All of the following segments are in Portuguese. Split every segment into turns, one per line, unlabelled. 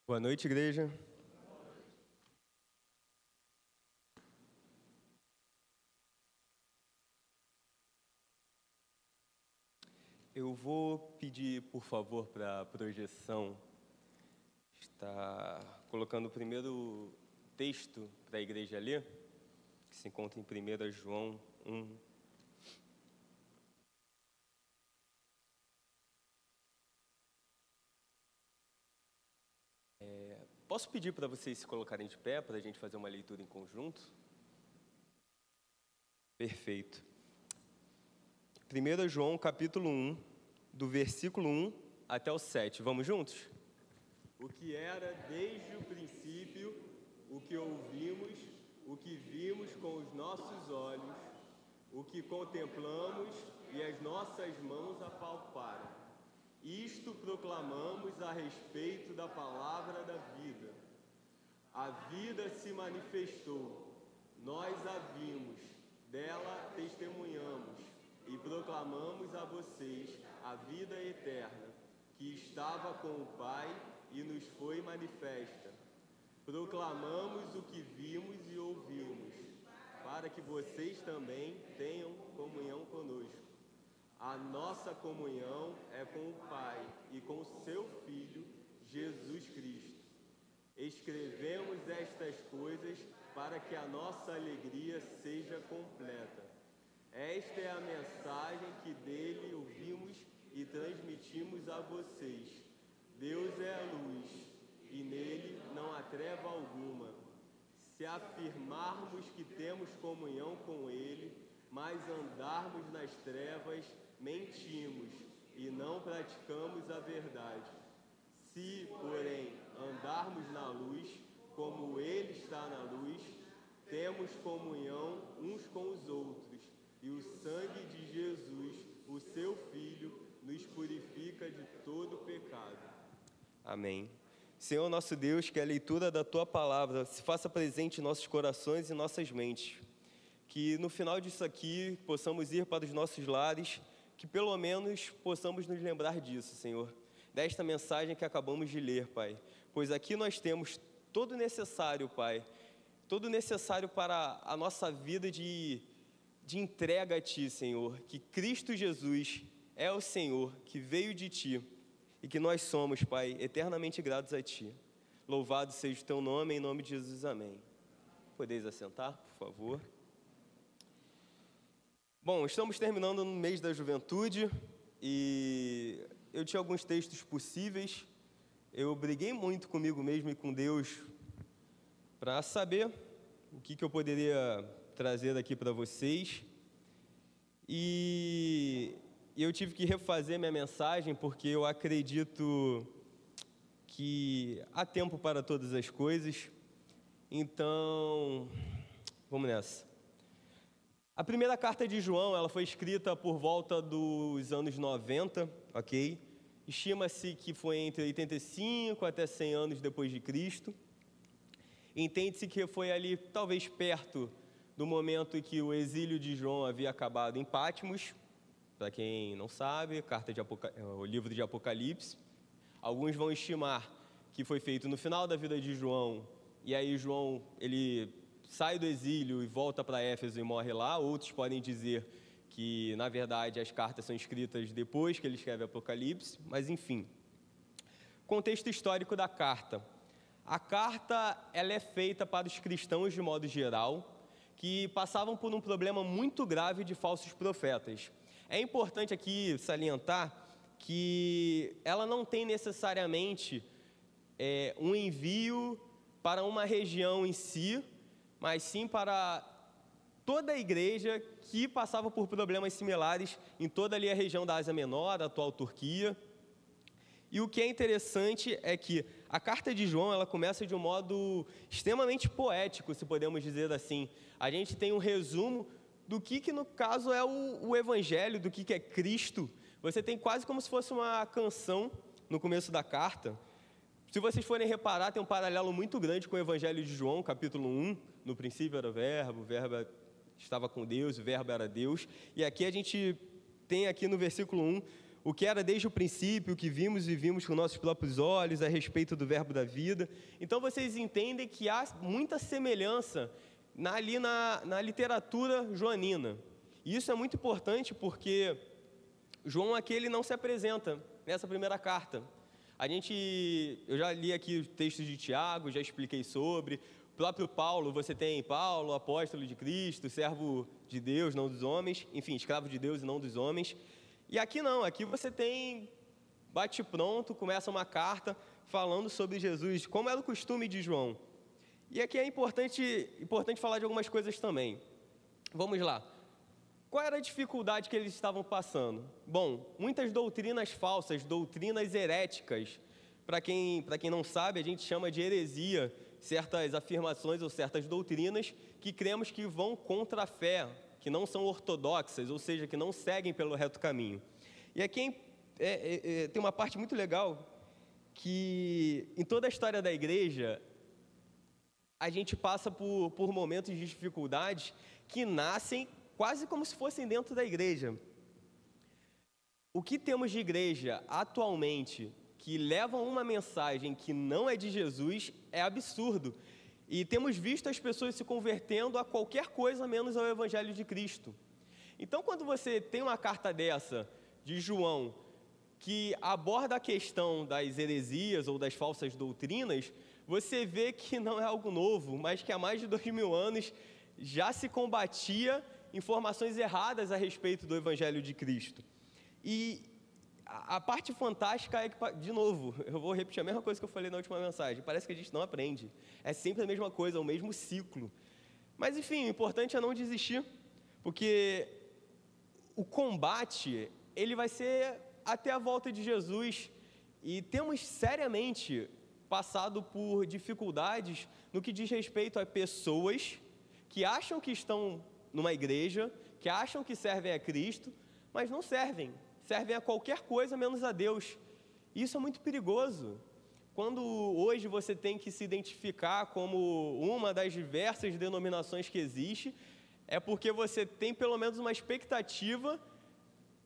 Boa noite, igreja. Eu vou pedir, por favor, para a projeção estar colocando o primeiro texto para a igreja ler, que se encontra em 1 João 1. Posso pedir para vocês se colocarem de pé para a gente fazer uma leitura em conjunto? Perfeito. 1 João, capítulo 1, do versículo 1 até o 7. Vamos juntos? O que era desde o princípio, o que ouvimos, o que vimos com os nossos olhos, o que contemplamos e as nossas mãos apalparam. Isto proclamamos a respeito da palavra da vida. A vida se manifestou, nós a vimos, dela testemunhamos e proclamamos a vocês a vida eterna, que estava com o Pai e nos foi manifesta. Proclamamos o que vimos e ouvimos, para que vocês também tenham comunhão conosco. A nossa comunhão é com o Pai e com o seu Filho, Jesus Cristo. Escrevemos estas coisas para que a nossa alegria seja completa. Esta é a mensagem que dele ouvimos e transmitimos a vocês. Deus é a luz e nele não há treva alguma. Se afirmarmos que temos comunhão com ele, mas andarmos nas trevas, mentimos e não praticamos a verdade. Se, porém, andarmos na luz, como ele está na luz, temos comunhão uns com os outros, e o sangue de Jesus, o seu Filho, nos purifica de todo pecado. Amém. Senhor nosso Deus, que a leitura da Tua Palavra se faça presente em nossos corações e nossas mentes. Que no final disso aqui possamos ir para os nossos lares, que pelo menos possamos nos lembrar disso, Senhor, desta mensagem que acabamos de ler, Pai. Pois aqui nós temos todo o necessário, Pai, todo o necessário para a nossa vida de entrega a Ti, Senhor. Que Cristo Jesus é o Senhor, que veio de Ti e que nós somos, Pai, eternamente gratos a Ti. Louvado seja o Teu nome, em nome de Jesus, amém. Podeis assentar, por favor. Bom, estamos terminando no mês da juventude e eu tinha alguns textos possíveis. Eu briguei muito comigo mesmo e com Deus para saber o que eu poderia trazer aqui para vocês. E eu tive que refazer minha mensagem porque eu acredito que há tempo para todas as coisas. Então, vamos nessa. A primeira carta de João, ela foi escrita por volta dos anos 90, ok? Estima-se que foi entre 85 até 100 anos depois de Cristo. Entende-se que foi ali, talvez perto do momento em que o exílio de João havia acabado em Patmos. Para quem não sabe, o livro de Apocalipse. Alguns vão estimar que foi feito no final da vida de João, e aí João, ele sai do exílio e volta para Éfeso e morre lá. Outros podem dizer que, na verdade, as cartas são escritas depois que ele escreve Apocalipse, mas enfim. Contexto histórico da carta. A carta, ela é feita para os cristãos de modo geral, que passavam por um problema muito grave de falsos profetas. É importante aqui salientar que ela não tem necessariamente um envio para uma região em si, mas sim para toda a igreja que passava por problemas similares em toda ali a região da Ásia Menor, a atual Turquia. E o que é interessante é que a carta de João, ela começa de um modo extremamente poético, se podemos dizer assim. A gente tem um resumo do que no caso é o Evangelho, do que é Cristo. Você tem quase como se fosse uma canção no começo da carta. Se vocês forem reparar, tem um paralelo muito grande com o Evangelho de João, capítulo 1. No princípio era o verbo estava com Deus, o verbo era Deus. E aqui a gente tem aqui no versículo 1 o que era desde o princípio, o que vimos e vimos com nossos próprios olhos a respeito do verbo da vida. Então vocês entendem que há muita semelhança ali na literatura joanina. E isso é muito importante porque João aqui ele não se apresenta nessa primeira carta. Eu já li aqui os textos de Tiago, já expliquei sobre. O próprio Paulo, você tem Paulo, apóstolo de Cristo, servo de Deus, não dos homens, enfim, escravo de Deus e não dos homens. E aqui não, aqui você tem, bate pronto, começa uma carta falando sobre Jesus, como era o costume de João. E aqui é importante falar de algumas coisas também. Vamos lá. Qual era a dificuldade que eles estavam passando? Bom, muitas doutrinas falsas, doutrinas heréticas. Para quem não sabe, a gente chama de heresia certas afirmações ou certas doutrinas que cremos que vão contra a fé, que não são ortodoxas, ou seja, que não seguem pelo reto caminho. E aqui tem uma parte muito legal, que em toda a história da igreja, a gente passa por momentos de dificuldade que nascem quase como se fossem dentro da igreja. O que temos de igreja atualmente que levam uma mensagem que não é de Jesus é absurdo. E temos visto as pessoas se convertendo a qualquer coisa menos ao Evangelho de Cristo. Então, quando você tem uma carta dessa, de João, que aborda a questão das heresias ou das falsas doutrinas, você vê que não é algo novo, mas que há mais de 2000 anos já se combatia informações erradas a respeito do Evangelho de Cristo. E a parte fantástica é que, de novo, eu vou repetir a mesma coisa que eu falei na última mensagem, parece que a gente não aprende, é sempre a mesma coisa, é o mesmo ciclo. Mas enfim, o importante é não desistir, porque o combate, ele vai ser até a volta de Jesus, e temos seriamente passado por dificuldades no que diz respeito a pessoas que acham que estão numa igreja, que acham que servem a Cristo, mas não servem a qualquer coisa menos a Deus. Isso é muito perigoso. Quando hoje você tem que se identificar como uma das diversas denominações que existe, é porque você tem pelo menos uma expectativa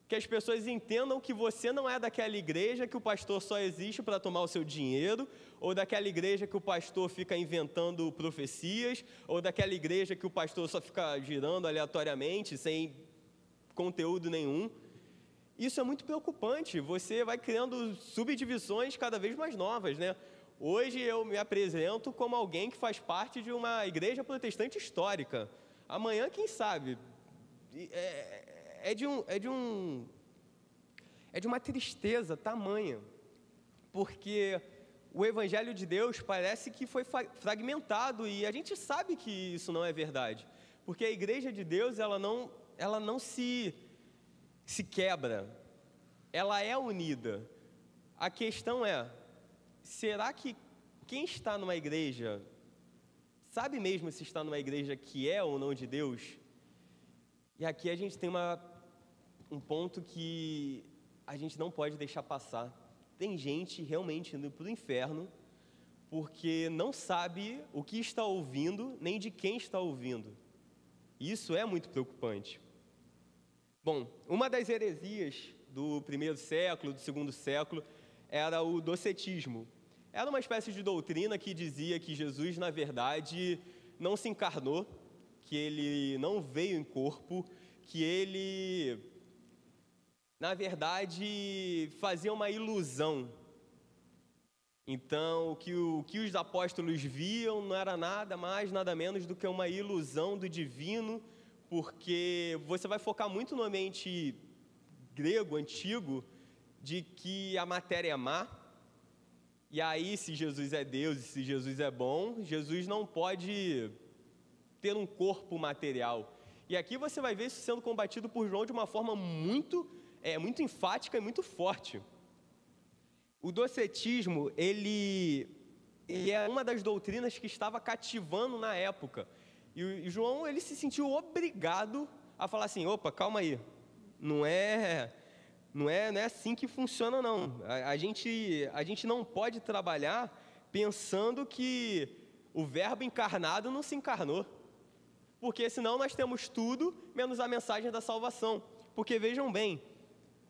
que as pessoas entendam que você não é daquela igreja que o pastor só existe para tomar o seu dinheiro, ou daquela igreja que o pastor fica inventando profecias, ou daquela igreja que o pastor só fica girando aleatoriamente, sem conteúdo nenhum. Isso é muito preocupante, você vai criando subdivisões cada vez mais novas, né? Hoje eu me apresento como alguém que faz parte de uma igreja protestante histórica. Amanhã, quem sabe? É de uma tristeza tamanha, porque o Evangelho de Deus parece que foi fragmentado, e a gente sabe que isso não é verdade, porque a igreja de Deus, ela não se quebra, ela é unida. A questão é, será que quem está numa igreja sabe mesmo se está numa igreja que é ou não de Deus? E aqui a gente tem um ponto que a gente não pode deixar passar. Tem gente realmente indo para o inferno porque não sabe o que está ouvindo, nem de quem está ouvindo. Isso é muito preocupante. Bom, uma das heresias do primeiro século, do segundo século, era o docetismo. Era uma espécie de doutrina que dizia que Jesus, na verdade, não se encarnou, que ele não veio em corpo, que ele, na verdade, fazia uma ilusão. Então, o que os apóstolos viam não era nada mais, nada menos do que uma ilusão do divino, porque você vai focar muito no ambiente grego, antigo, de que a matéria é má, e aí, se Jesus é Deus e se Jesus é bom, Jesus não pode ter um corpo material. E aqui você vai ver isso sendo combatido por João de uma forma muito enfática e muito forte. O docetismo, ele é uma das doutrinas que estava cativando na época. E João, ele se sentiu obrigado a falar assim, opa, calma aí, não é assim que funciona, não. A gente não pode trabalhar pensando que o verbo encarnado não se encarnou. Porque senão nós temos tudo, menos a mensagem da salvação. Porque vejam bem,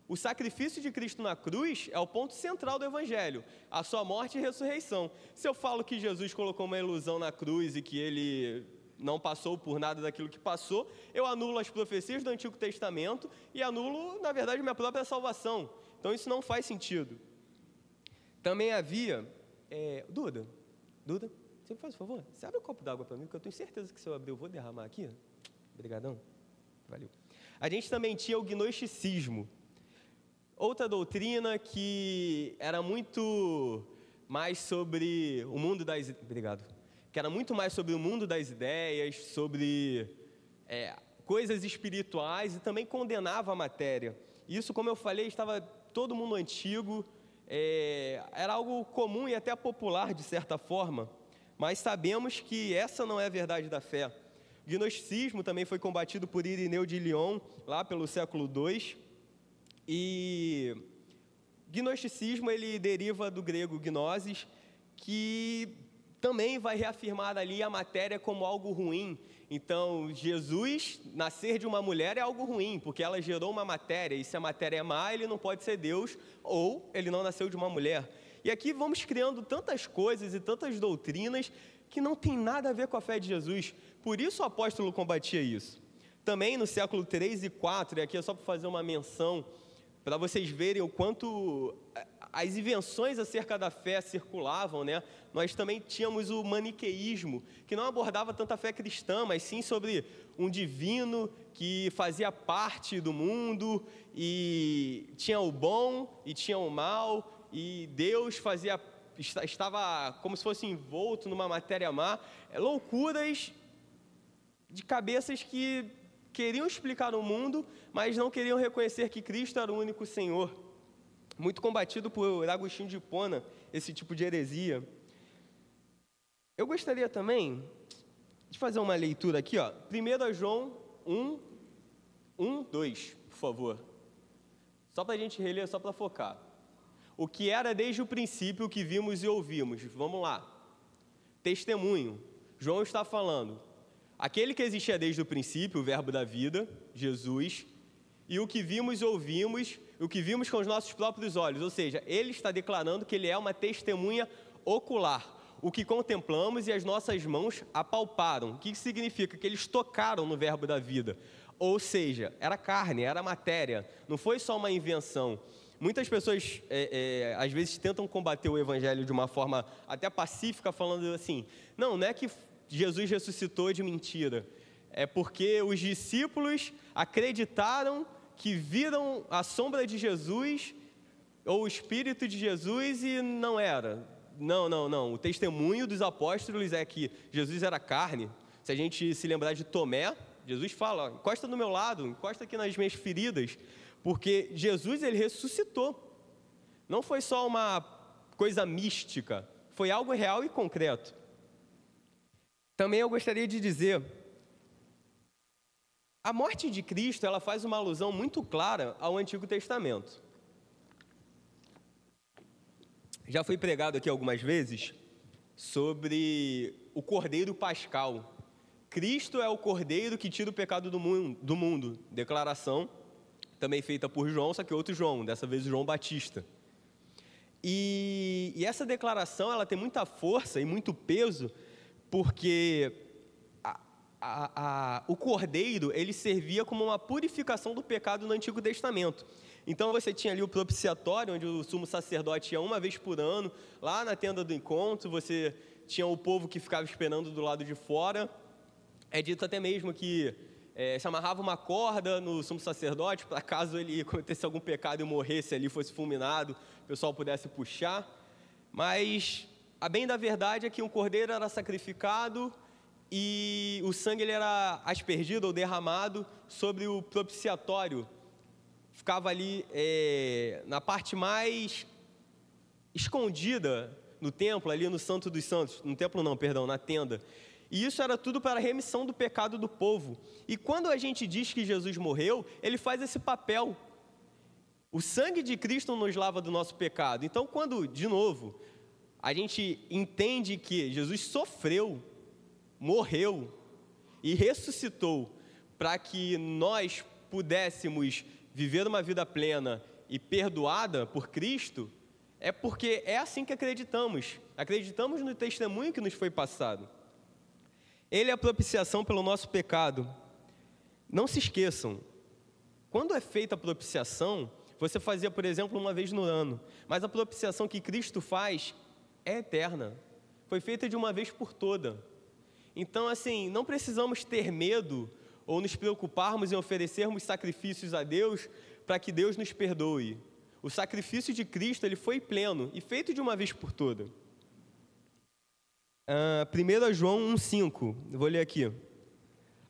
O sacrifício de Cristo na cruz é o ponto central do Evangelho, a sua morte e ressurreição. Se eu falo que Jesus colocou uma ilusão na cruz e que ele não passou por nada daquilo que passou, eu anulo as profecias do Antigo Testamento e anulo, na verdade, minha própria salvação. Então isso não faz sentido. Também havia... Duda, você me faz um favor? Você abre um copo d'água para mim, porque eu tenho certeza que se eu abrir eu vou derramar aqui. Obrigadão. Valeu. A gente também tinha o gnosticismo. Outra doutrina que era muito mais sobre o mundo das... Obrigado. Que era muito mais sobre o mundo das ideias, sobre coisas espirituais e também condenava a matéria. Isso, como eu falei, estava todo mundo antigo, era algo comum e até popular, de certa forma, mas sabemos que essa não é a verdade da fé. O gnosticismo também foi combatido por Irineu de Lyon, lá pelo século II, e gnosticismo ele deriva do grego gnosis, que também vai reafirmar ali a matéria como algo ruim. Então, Jesus nascer de uma mulher é algo ruim, porque ela gerou uma matéria, e se a matéria é má, ele não pode ser Deus, ou ele não nasceu de uma mulher. E aqui vamos criando tantas coisas e tantas doutrinas que não tem nada a ver com a fé de Jesus. Por isso o apóstolo combatia isso. Também no século 3 e 4, e aqui é só para fazer uma menção, para vocês verem o quanto as invenções acerca da fé circulavam, né? Nós também tínhamos o maniqueísmo, que não abordava tanta fé cristã, mas sim sobre um divino que fazia parte do mundo, e tinha o bom e tinha o mal, e Deus estava como se fosse envolto numa matéria má. Loucuras de cabeças que queriam explicar o mundo, mas não queriam reconhecer que Cristo era o único Senhor. Muito combatido por Agostinho de Hipona, esse tipo de heresia. Eu gostaria também de fazer uma leitura aqui, ó. 1 João 2, por favor. Só para a gente reler, só para focar. O que era desde o princípio, o que vimos e ouvimos. Vamos lá. Testemunho. João está falando. Aquele que existia desde o princípio, o verbo da vida, Jesus, e o que vimos e ouvimos, o que vimos com os nossos próprios olhos. Ou seja, ele está declarando que ele é uma testemunha ocular. O que contemplamos e as nossas mãos apalparam. O que significa? Que eles tocaram no verbo da vida. Ou seja, era carne, era matéria. Não foi só uma invenção. Muitas pessoas, às vezes, tentam combater o evangelho de uma forma até pacífica, falando assim, não é que Jesus ressuscitou de mentira. É porque os discípulos acreditaram que viram a sombra de Jesus ou o Espírito de Jesus e não era. Não. O testemunho dos apóstolos é que Jesus era carne. Se a gente se lembrar de Tomé, Jesus fala, encosta do meu lado, encosta aqui nas minhas feridas, porque Jesus, ele ressuscitou. Não foi só uma coisa mística, foi algo real e concreto. Também eu gostaria de dizer, a morte de Cristo, ela faz uma alusão muito clara ao Antigo Testamento. Já foi pregado aqui algumas vezes sobre o Cordeiro Pascal. Cristo é o Cordeiro que tira o pecado do mundo. Declaração também feita por João, só que outro João, dessa vez o João Batista. E essa declaração, ela tem muita força e muito peso, porque o Cordeiro, ele servia como uma purificação do pecado no Antigo Testamento. Então você tinha ali o propiciatório, onde o sumo sacerdote ia uma vez por ano, lá na tenda do encontro, você tinha o povo que ficava esperando do lado de fora. É dito até mesmo que se amarrava uma corda no sumo sacerdote, para caso ele cometesse algum pecado e morresse ali, fosse fulminado, o pessoal pudesse puxar. Mas a bem da verdade é que um cordeiro era sacrificado e o sangue ele era aspergido ou derramado sobre o propiciatório. Ficava ali na parte mais escondida no templo, ali no Santo dos Santos. No templo não, perdão, na tenda. E isso era tudo para a remissão do pecado do povo. E quando a gente diz que Jesus morreu, ele faz esse papel. O sangue de Cristo nos lava do nosso pecado. Então, quando, de novo, a gente entende que Jesus sofreu, morreu e ressuscitou para que nós pudéssemos viver uma vida plena e perdoada por Cristo, é porque é assim que acreditamos. Acreditamos no testemunho que nos foi passado. Ele é a propiciação pelo nosso pecado. Não se esqueçam, quando é feita a propiciação, você fazia, por exemplo, uma vez no ano, mas a propiciação que Cristo faz é eterna. Foi feita de uma vez por toda. Então, assim, não precisamos ter medo ou nos preocuparmos em oferecermos sacrifícios a Deus para que Deus nos perdoe. O sacrifício de Cristo, ele foi pleno e feito de uma vez por toda. 1 João 1,5, vou ler aqui.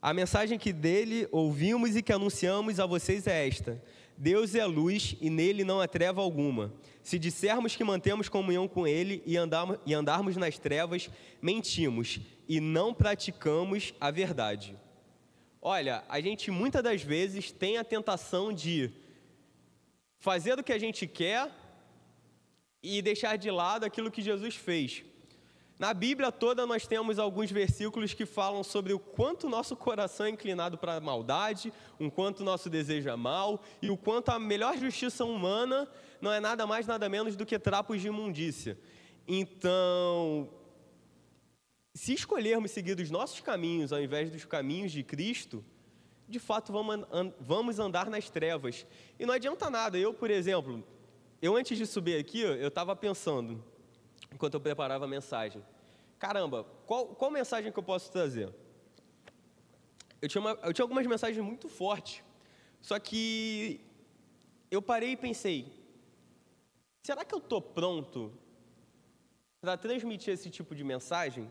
A mensagem que dele ouvimos e que anunciamos a vocês é esta: Deus é luz e nele não há treva alguma. Se dissermos que mantemos comunhão com ele e andarmos nas trevas, mentimos e não praticamos a verdade. Olha, a gente muitas das vezes tem a tentação de fazer o que a gente quer e deixar de lado aquilo que Jesus fez. Na Bíblia toda nós temos alguns versículos que falam sobre o quanto o nosso coração é inclinado para a maldade, o quanto o nosso desejo é mal e o quanto a melhor justiça humana não é nada mais, nada menos do que trapos de imundícia. Então, se escolhermos seguir os nossos caminhos ao invés dos caminhos de Cristo, de fato vamos andar nas trevas. E não adianta nada. Eu, por exemplo, antes de subir aqui, eu estava pensando, enquanto eu preparava a mensagem, caramba, qual mensagem que eu posso trazer? Eu tinha algumas mensagens muito fortes, só que eu parei e pensei, será que eu estou pronto para transmitir esse tipo de mensagem?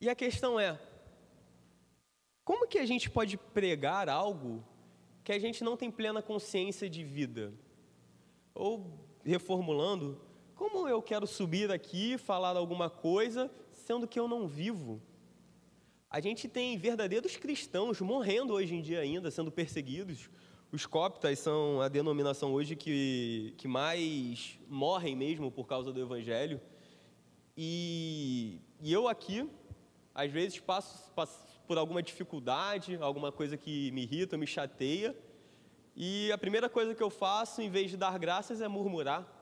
E a questão é, como que a gente pode pregar algo que a gente não tem plena consciência de vida? Ou, reformulando, como eu quero subir aqui e falar alguma coisa, sendo que eu não vivo? A gente tem verdadeiros cristãos morrendo hoje em dia ainda, sendo perseguidos. Os coptas são a denominação hoje que mais morrem mesmo por causa do Evangelho. E eu aqui, às vezes, passo por alguma dificuldade, alguma coisa que me irrita, me chateia, e a primeira coisa que eu faço, em vez de dar graças, é murmurar.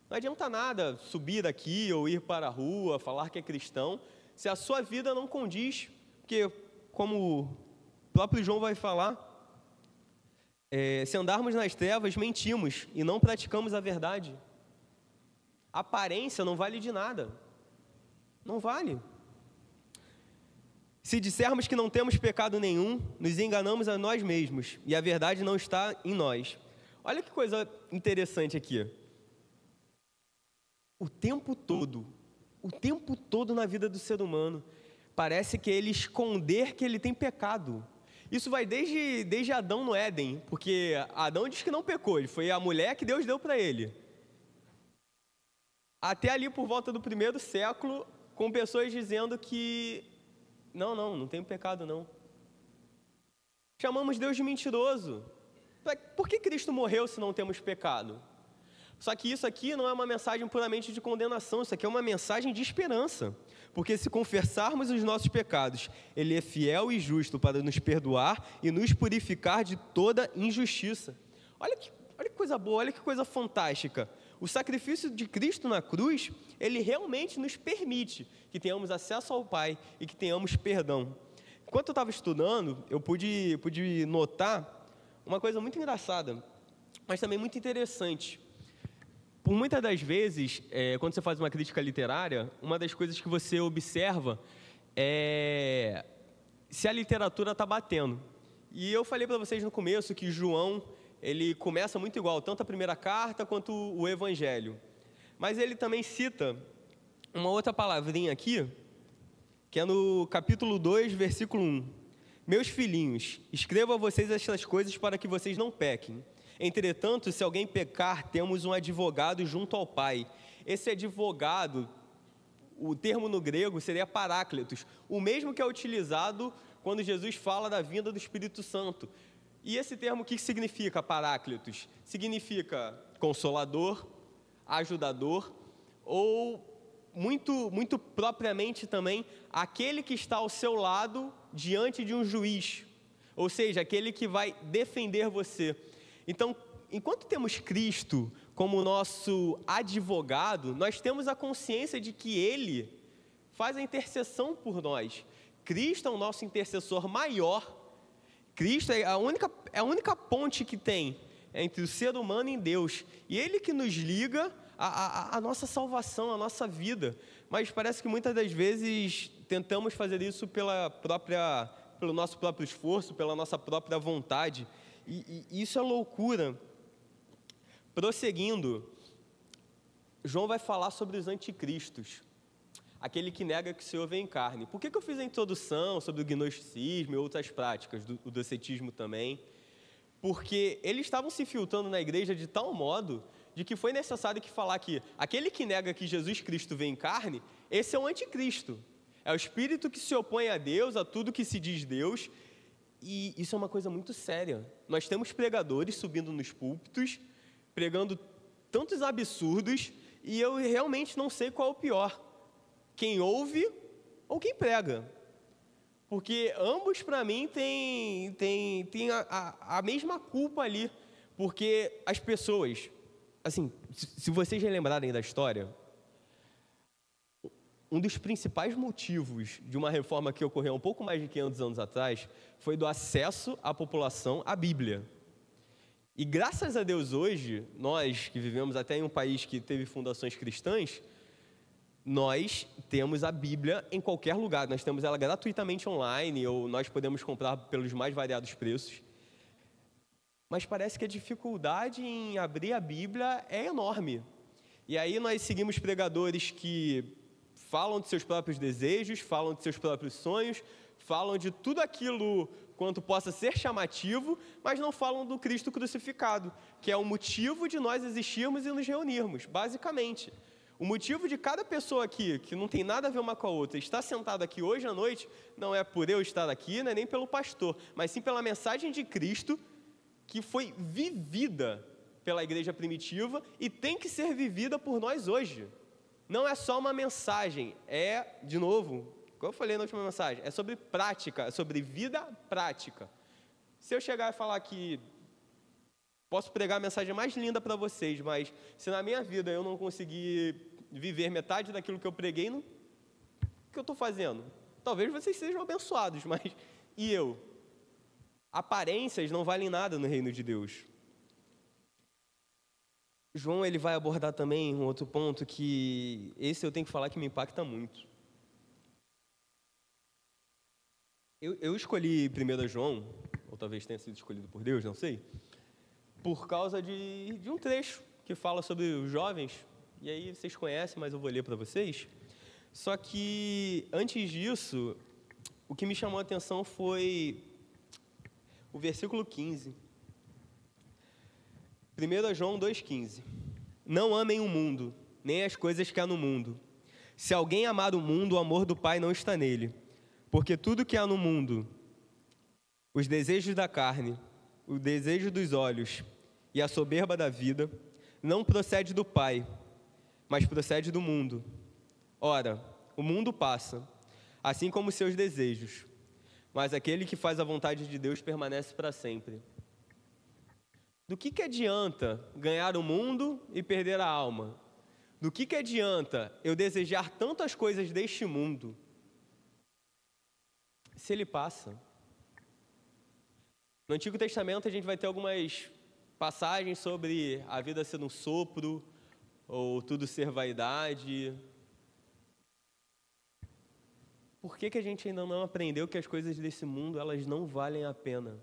Não adianta nada subir aqui ou ir para a rua, falar que é cristão, se a sua vida não condiz, porque, como o próprio João vai falar, se andarmos nas trevas, mentimos e não praticamos a verdade. A aparência não vale de nada. Não vale. Se dissermos que não temos pecado nenhum, nos enganamos a nós mesmos, e a verdade não está em nós. Olha que coisa interessante aqui. O tempo todo na vida do ser humano, parece que ele esconder que ele tem pecado. Isso vai desde Adão no Éden, porque Adão diz que não pecou, foi a mulher que Deus deu para ele. Até ali por volta do 1º século, com pessoas dizendo que não tenho pecado não. Chamamos Deus de mentiroso. Por que Cristo morreu se não temos pecado? Só que isso aqui não é uma mensagem puramente de condenação, isso aqui é uma mensagem de esperança. Porque se confessarmos os nossos pecados, Ele é fiel e justo para nos perdoar e nos purificar de toda injustiça. Olha que coisa boa, olha que coisa fantástica. O sacrifício de Cristo na cruz, Ele realmente nos permite que tenhamos acesso ao Pai e que tenhamos perdão. Enquanto eu estava estudando, eu pude notar uma coisa muito engraçada, mas também muito interessante. Por muitas das vezes, quando você faz uma crítica literária, uma das coisas que você observa é se a literatura está batendo. E eu falei para vocês no começo que João, ele começa muito igual, tanto a primeira carta quanto o Evangelho. Mas ele também cita uma outra palavrinha aqui, que é no capítulo 2, versículo 1. Meus filhinhos, escrevo a vocês estas coisas para que vocês não pequem. Entretanto, se alguém pecar, temos um advogado junto ao Pai. Esse advogado, o termo no grego seria paráclitos, o mesmo que é utilizado quando Jesus fala da vinda do Espírito Santo. E esse termo, o que significa paráclitos? Significa consolador, ajudador, ou muito propriamente também, aquele que está ao seu lado diante de um juiz. ou seja, aquele que vai defender você. Então, enquanto temos Cristo como nosso advogado, nós temos a consciência de que Ele faz a intercessão por nós. Cristo é o nosso intercessor maior. Cristo é a única ponte que tem entre o ser humano e Deus. E Ele que nos liga a nossa salvação, a nossa vida. Mas parece que muitas das vezes tentamos fazer isso pelo nosso próprio esforço, pela nossa própria vontade. E isso é loucura. Prosseguindo, João vai falar sobre os anticristos, aquele que nega que o Senhor vem em carne. Por que eu fiz a introdução sobre o gnosticismo e outras práticas, o docetismo também? Porque eles estavam se filtrando na igreja de tal modo de que foi necessário que falar que aquele que nega que Jesus Cristo vem em carne, esse é o anticristo. É o espírito que se opõe a Deus, a tudo que se diz Deus, e isso é uma coisa muito séria. Nós temos pregadores subindo nos púlpitos, pregando tantos absurdos, e eu realmente não sei qual é o pior, quem ouve ou quem prega. Porque ambos, para mim, têm a mesma culpa ali. Porque as pessoas, assim, se vocês relembrarem da história, um dos principais motivos de uma reforma que ocorreu há um pouco mais de 500 anos atrás foi do acesso à população à Bíblia. E graças a Deus hoje, nós que vivemos até em um país que teve fundações cristãs, nós temos a Bíblia em qualquer lugar. Nós temos ela gratuitamente online, ou nós podemos comprar pelos mais variados preços. Mas parece que a dificuldade em abrir a Bíblia é enorme. E aí nós seguimos pregadores que falam de seus próprios desejos, falam de seus próprios sonhos, falam de tudo aquilo quanto possa ser chamativo, mas não falam do Cristo crucificado, que é o motivo de nós existirmos e nos reunirmos, basicamente. O motivo de cada pessoa aqui, que não tem nada a ver uma com a outra, estar sentado aqui hoje à noite, não é por eu estar aqui, não é nem pelo pastor, mas sim pela mensagem de Cristo, que foi vivida pela igreja primitiva e tem que ser vivida por nós hoje. Não é só uma mensagem, de novo, como eu falei na última mensagem, é sobre prática, é sobre vida prática. Se eu chegar e falar que posso pregar a mensagem mais linda para vocês, mas se na minha vida eu não conseguir viver metade daquilo que eu preguei, o que eu estou fazendo? Talvez vocês sejam abençoados, mas e eu? Aparências não valem nada no reino de Deus. João ele vai abordar também um outro ponto que esse eu tenho que falar que me impacta muito. Eu escolhi 1 João, ou talvez tenha sido escolhido por Deus, não sei, por causa de um trecho que fala sobre os jovens, e aí vocês conhecem, mas eu vou ler para vocês. Só que, antes disso, o que me chamou a atenção foi o versículo 15. 1 João 2,15. Não amem o mundo, nem as coisas que há no mundo. Se alguém amar o mundo, o amor do Pai não está nele. Porque tudo que há no mundo, os desejos da carne, o desejo dos olhos e a soberba da vida, não procede do Pai, mas procede do mundo. Ora, o mundo passa, assim como os seus desejos, mas aquele que faz a vontade de Deus permanece para sempre. Do que adianta ganhar o mundo e perder a alma? Do que adianta eu desejar tantas coisas deste mundo, se ele passa? No Antigo Testamento a gente vai ter algumas passagens sobre a vida ser um sopro, ou tudo ser vaidade. Por que a gente ainda não aprendeu que as coisas desse mundo, elas não valem a pena?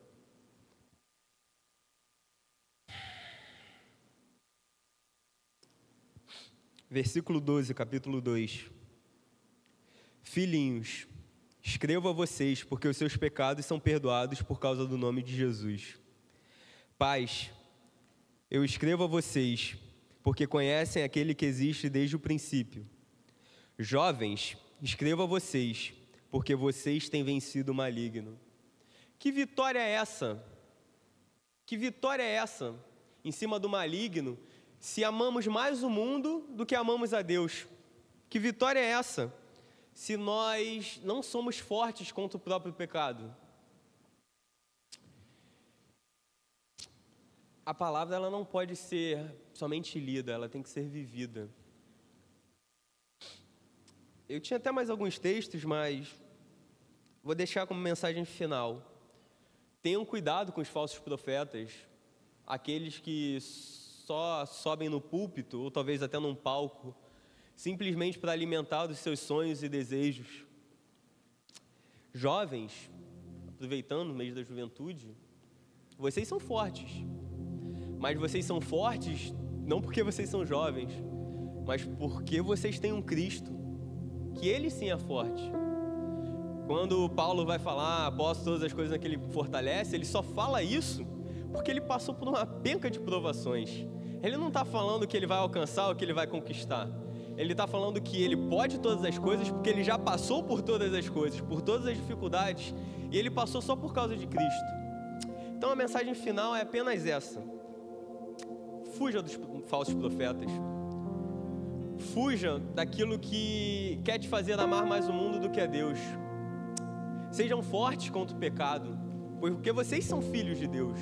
Versículo 12, capítulo 2. Filhinhos, escrevo a vocês, porque os seus pecados são perdoados por causa do nome de Jesus. Pais, eu escrevo a vocês, porque conhecem aquele que existe desde o princípio. Jovens, escrevo a vocês, porque vocês têm vencido o maligno. Que vitória é essa? Que vitória é essa em cima do maligno, se amamos mais o mundo do que amamos a Deus? Que vitória é essa, se nós não somos fortes contra o próprio pecado? a palavra ela não pode ser somente lida, ela tem que ser vivida. Eu tinha até mais alguns textos, mas vou deixar como mensagem final. Tenham cuidado com os falsos profetas, aqueles que só sobem no púlpito, ou talvez até num palco, simplesmente para alimentar os seus sonhos e desejos. Jovens, aproveitando o mês da juventude, vocês são fortes, mas vocês são fortes não porque vocês são jovens, mas porque vocês têm um Cristo, que Ele sim é forte. Quando Paulo vai falar, posso todas as coisas naquele que fortalece, ele só fala isso porque ele passou por uma penca de provações. Ele não está falando que ele vai alcançar ou que ele vai conquistar. Ele está falando que ele pode todas as coisas porque ele já passou por todas as coisas, por todas as dificuldades, e ele passou só por causa de Cristo. Então a mensagem final é apenas essa: fuja dos falsos profetas. Fuja daquilo que quer te fazer amar mais o mundo do que a Deus. Sejam fortes contra o pecado, porque vocês são filhos de Deus.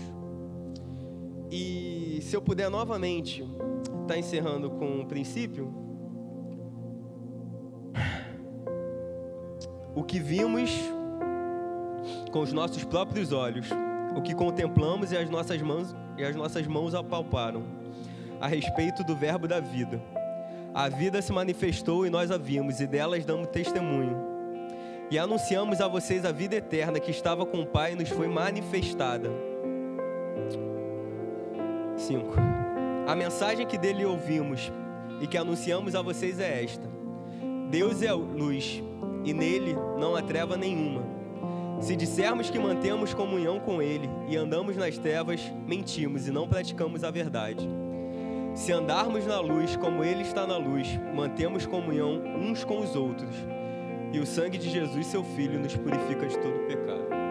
E se eu puder novamente estar encerrando com um princípio, o que vimos com os nossos próprios olhos, o que contemplamos e as nossas mãos apalparam, a respeito do verbo da vida. A vida se manifestou e nós a vimos, e delas damos testemunho. E anunciamos a vocês a vida eterna que estava com o Pai e nos foi manifestada. 5. A mensagem que dele ouvimos e que anunciamos a vocês é esta: Deus é luz, e nele não há treva nenhuma. Se dissermos que mantemos comunhão com Ele e andamos nas trevas, mentimos e não praticamos a verdade. Se andarmos na luz como Ele está na luz, mantemos comunhão uns com os outros. E o sangue de Jesus, seu Filho, nos purifica de todo pecado.